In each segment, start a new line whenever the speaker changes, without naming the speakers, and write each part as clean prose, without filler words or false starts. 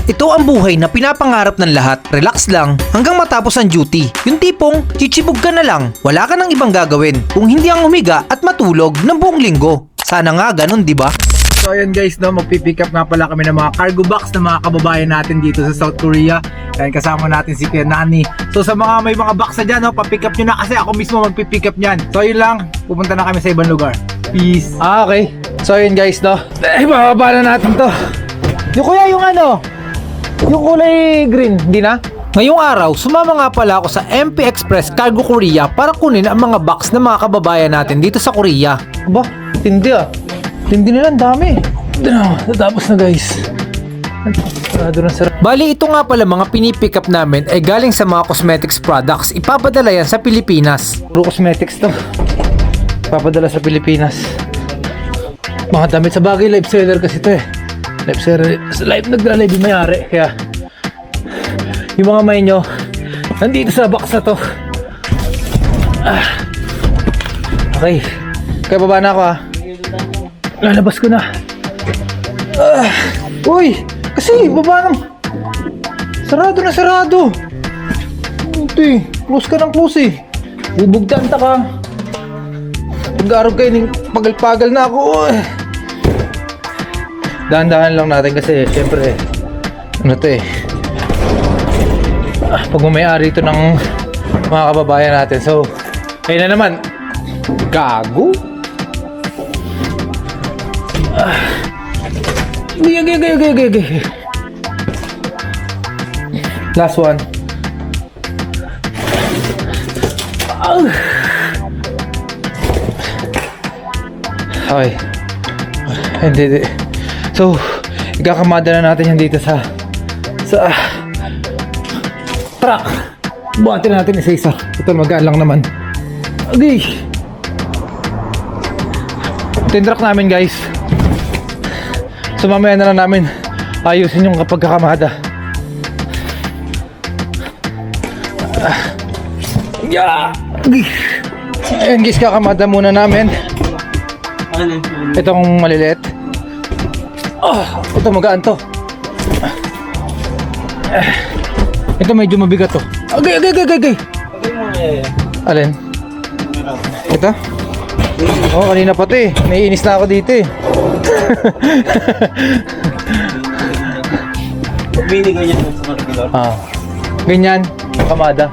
Ito ang buhay na pinapangarap ng lahat. Relax lang hanggang matapos ang duty. Yung tipong chichibog ka na lang. Wala ka nang ibang gagawin kung hindi ang humiga at matulog ng buong linggo. Sana nga ganun, di ba?
So ayun guys, no, magpipick up nga pala kami ng mga cargo box ng mga kababayan natin dito sa South Korea. And kasama natin si Kuya Nani. So sa mga may mga box na dyan, no, papick up nyo na kasi ako mismo magpipick up nyan. So yun lang, pupunta na kami sa ibang lugar. Peace.
Okay. So ayun guys, no.
Bababa na natin to.
Yung kuya, yung ano? Yung kulay green, hindi na? Ngayong araw, sumama nga pala ako sa MP Express Cargo Korea para kunin ang mga box ng mga kababayan natin dito sa Korea.
Aba, tindi ah. Tindi nila, ang dami. Natapos na guys. Sarado na sarado.
Bali, ito nga pala mga pinipick up namin ay galing sa mga cosmetics products. Ipapadala yan sa Pilipinas.
Puro cosmetics to. Papadala sa Pilipinas. Mga damit sa bagay, live seller kasi to eh. Live seller, live nagla-live yung mayari. Kaya yung mga may nyo nandito sa box na to. Okay. Kaya baba na ako ha. Lalabas ko na. Uy! Kasi baba ng... Sarado na sarado. Ito close ka ng close eh. Bubugtanta ka. Pag-arog kayo ng pagal-pagal na ako. Dahan-dahan lang natin kasi syempre ano to eh. Pag may-ari ito ng mga kababayan natin. So, ayun na naman. Gago. Okay. Last one. Okay. Hindi. So, ikakamada na natin yan dito sa truck. Buhatin natin isa-isa. Ito magaan lang naman. Okay. Ito yung truck namin guys. So mamaya na lang namin ayusin yung pagkakamada. Ayan guys, kakamada muna namin. Itong maliliit. Ito magaan to. Ito medyo mabigat to. Okay. Alin? Ito? Kanina pa to eh. Naiinis na ako dito eh.
Mini ganyan sa regular.
Ganyan, kamada.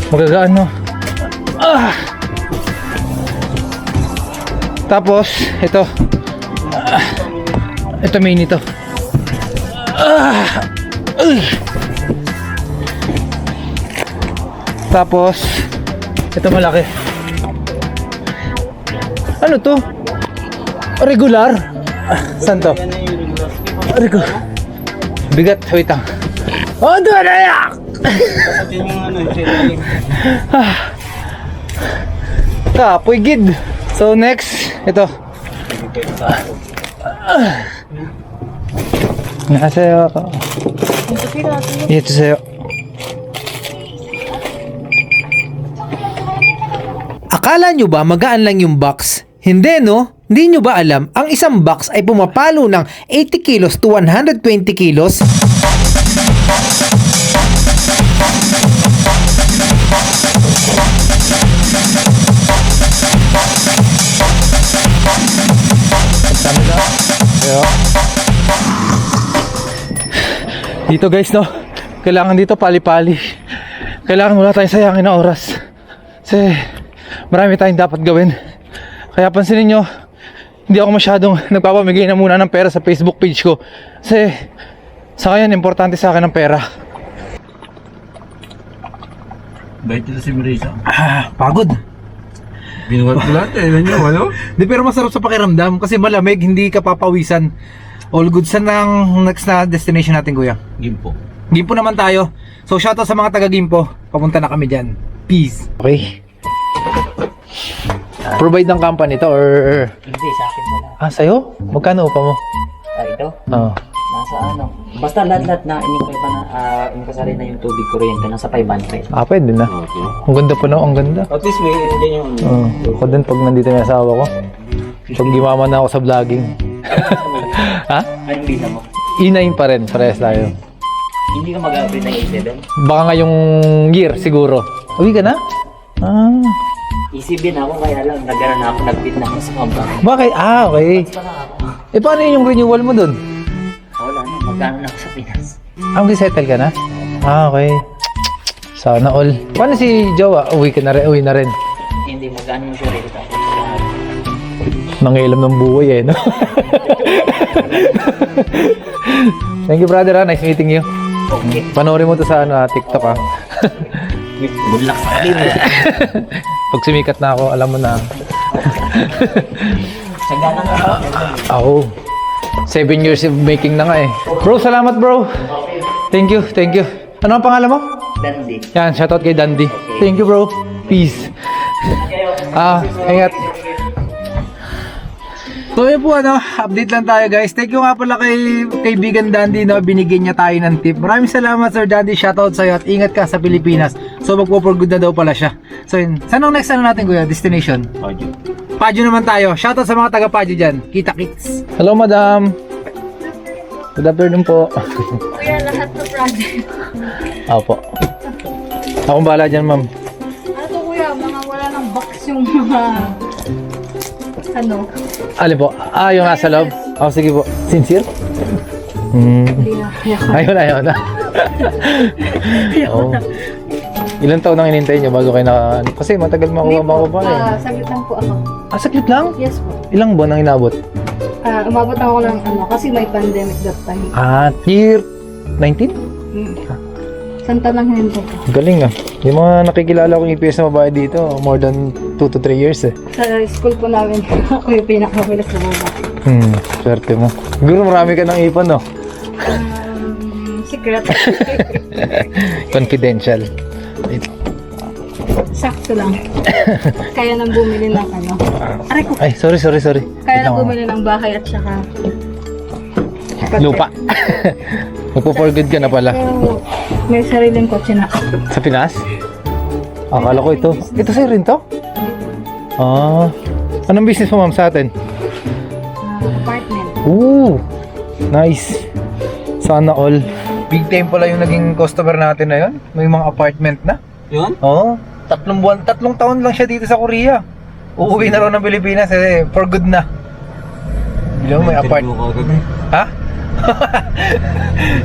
Magagaan no. Tapos, ito. Ito mini to. Tapos, ito malaki. Ano to? Regular? Saan to? Regular. Bigat, wait lang. Doon na yak! Kapoy gid. So next, ito. Nasa'yo ako. Ito sa'yo.
Akala nyo ba magaan lang yung box? Hindi no? Hindi nyo ba alam, ang isang box ay pumapalo ng 80 kilos to 120 kilos?
Dito guys no, kailangan dito pali-pali. Kailangan wala tayong sayangin na oras. Kasi marami tayong dapat gawin. Kaya pansinin nyo, hindi ako masyadong nagpapamigay na muna ng pera sa Facebook page ko. Kasi sa kanya importante sa akin ang pera.
Bait ito si Marisa.
Pagod.
Binuhat ko lahat eh. Ano?
Di, pero masarap sa pakiramdam kasi malamig, hindi ka papawisan. All good. Saan ang next na destination natin kuya?
Gimpo.
Gimpo naman tayo. So shoutout sa mga taga Gimpo. Papunta na kami dyan. Peace. Okay. Provide ng company to or...
Hindi, sa akin na lang.
Sa'yo? Magkano upa mo?
Ito?
Oo.
Nasa ano? Basta lahat-lahat na inikasali na yung tubig kuryente, nasa 500.
Pwede na.
Okay.
Ang ganda pa no, ang ganda.
At least may dyan yung...
Ako din pag nandito yung asawa ko. Pag gimaman na ako sa vlogging. Ha?
Ay, hindi na mo.
E9 pa rin, parehas tayo.
Hindi ka mag-upgrade ng E7?
Baka ngayong year siguro. Uwi ka na? Ah.
E7 ako, kaya lang nagkaroon na ako, nag-bid na ako sa company.
Bakit? Ah, okay.
Baka ako.
Eh, paano yung renewal mo dun?
Wala na, magkano na ako sa Pinas.
Resettle ka na? Ah, okay. Sana all. Paano si Jowa? Uwi na rin.
Hindi, magkano mo siya rin ako.
Nangilam ng buhay eh, no? Thank you, brother. Nice meeting you.
Okay.
Panoorin mo to sa TikTok, ha?
Good luck sa akin.
Pag sumikat na ako, alam mo na.
Sagana nga ako.
Ako. 7 years of making na nga eh. Bro, salamat bro. Thank you. Ano ang pangalan mo?
Dandy.
Yan, shoutout kay Dandy. Thank you bro. Peace. Ingat. So yun po update lang tayo guys. Thank you nga pala kay kaibigan Dandy binigyan niya tayo ng tip. Maraming salamat Sir Dandy, shoutout sa'yo at ingat ka sa Pilipinas. So magpo-for good na daw pala siya. So yun, saan ang next natin kuya? Destination? Pajo naman tayo. Shoutout sa mga taga Pajo dyan. Kita kits. Hello madam. Good afternoon po.
Kuya, lahat to project.
Opo. Akong bahala dyan ma'am.
Ano to kuya, mga wala ng box yung mga ano,
Alin po? Yung nasa loob? Sige po. Sincere?
hindi na kaya.
Ayaw na. Oh. Ilan taon nang inintay nyo bago kayo kasi matagal makuha eh.
Saglit lang po ako.
Saglit lang?
Yes po.
Ilang buwan ang inabot?
Umabot ako ng kasi may pandemic that time.
Year 19?
Santa lang hinintay ko.
Galing Yung mga nakikilala kong EPS na babae dito, more than 2 to 3 years eh.
Sa school po namin, ako yung pinakabilis na baba.
Swerte mo. Siguro marami ka ng ipon, no?
Secret.
Confidential.
Sakto lang. Kaya nang bumili ng aray ko.
Ay, sorry.
Kaya nang bumili ng bahay at saka
Lupa. Magpo-for good ka na pala.
Pero may sariling kotse na ako.
Sa Pinas? Akala ko ito. Ito sa'yo rin to? Anong business mo ma'am sa atin?
Apartment.
Nice. Sana all. Big time pala yung naging customer natin na yun. May mga apartment na.
Yun?
Oo. 3 taon lang siya dito sa Korea. Uuwi na raw ng Pilipinas for good na. May apartment. Ha?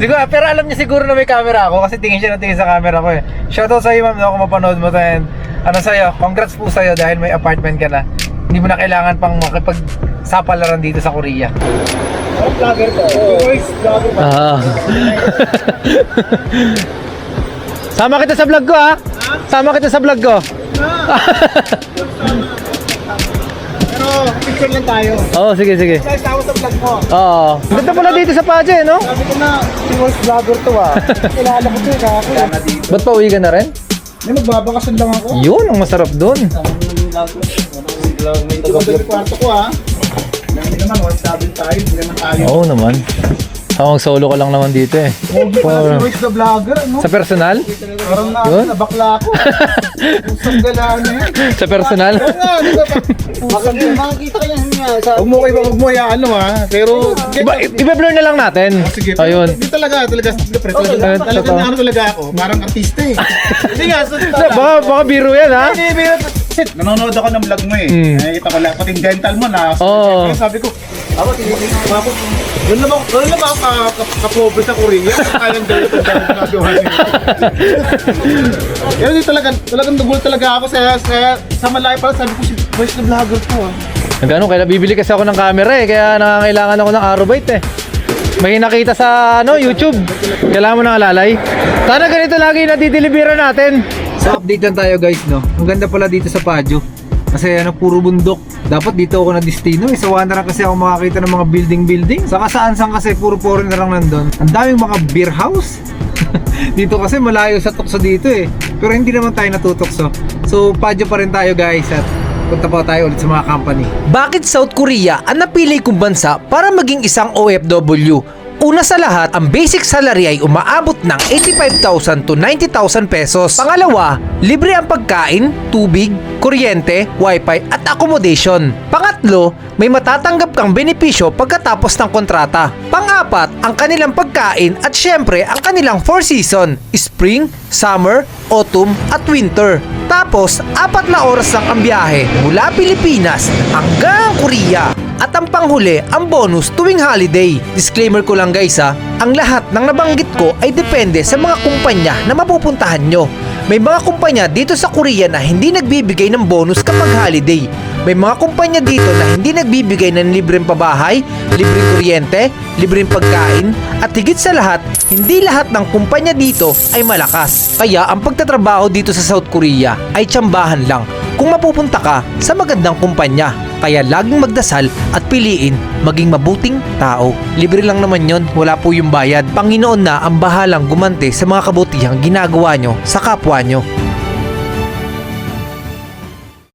Siguro, pero alam niya siguro na may camera ako kasi tingin siya na tingin sa camera ko eh. Shoutout sa'yo ma'am, kung mapanood mo tayo. Sa'yo, congrats po sa'yo dahil may apartment ka na. Hindi mo na kailangan pang makipagsapalaran dito sa Korea. Vlogger to. Vlogger pa. Sama kita sa vlog ko Sama kita sa vlog ko.
Picture lang tayo.
Sige.
Guys, tawag sa vlog mo.
Ganda pala dito sa Paje, no?
Sabi ko na, si voice vlogger to Kilala ko to
Ba't pa uwi ka na rin?
May magbabakasyon lang ako.
Yun, ang masarap doon.
Ito ko yung kwarto ko Hindi naman, once sabi tayo, hindi naman tayo.
Oo naman. Solo ka lang naman dito eh.
Si voice the vlogger,
Sa personal?
Parang
Yun?
nabakla ako. Pusang gala na yan.
Sa personal?
Oo nga, di ba? Makikita ka yan nga. Huwag mo hayaan Pero,
I-blur na lang natin.
sige.
Ayun.
Hindi talaga, talaga ako. Parang artista eh. Hindi nga,
Baka biro yan ha?
nanonood ako ng vlog mo Nakita ko lang, pati dental mo na.
Oo.
Sabi ko, ako tinitingnan ako. Doon lang ako ka-pobre sa Korea. Kayang daw ito nagawa niya. Pero di talagang dugol talaga ako sa malaki pala. Sabi ko, si voice na vlogger ko
Nagano, kaya bibili kasi ako ng camera kaya nangangailangan ako ng Arrowbite May nakita sa YouTube. Kailangan mo ng alalay. Sana ganito lagi natideliveran natin. So update lang tayo guys Ang ganda pala dito sa Pajo. Kasi puro bundok. Dapat dito ako na destino. Sa Wanderer kasi ako makakita ng mga building. Saka saan kasi puro foreigner lang nandun. Ang daming mga beer house. Dito kasi malayo sa tukso dito Pero hindi naman tayo natutokso. So Pajo pa rin tayo guys at punta pa tayo ulit sa mga company.
Bakit South Korea ang napili kong bansa para maging isang OFW? Una sa lahat, ang basic salary ay umaabot ng 85,000 to 90,000 pesos. Pangalawa, libre ang pagkain, tubig, kuryente, wifi at accommodation. Pangatlo, may matatanggap kang benepisyo pagkatapos ng kontrata. Pang-apat, Pang-apat, ang kanilang pagkain at syempre ang kanilang 4 season, spring, summer, autumn at winter. Tapos, 4 na oras lang ang biyahe mula Pilipinas hanggang Korea. At ang panghuli, ang bonus tuwing holiday. Disclaimer ko lang guys ha, ang lahat ng nabanggit ko ay depende sa mga kumpanya na mapupuntahan nyo. May mga kumpanya dito sa Korea na hindi nagbibigay ng bonus kapag holiday. May mga kumpanya dito na hindi nagbibigay ng libreng pabahay, libreng kuryente, libreng pagkain, at higit sa lahat, hindi lahat ng kumpanya dito ay malakas. Kaya ang pagtatrabaho dito sa South Korea ay tsambahan lang kung mapupunta ka sa magandang kumpanya. Kaya laging magdasal at piliin maging mabuting tao. Libre lang naman yon, wala po yung bayad. Panginoon na ang bahalang gumante sa mga kabutihang ginagawa nyo sa kapwa nyo.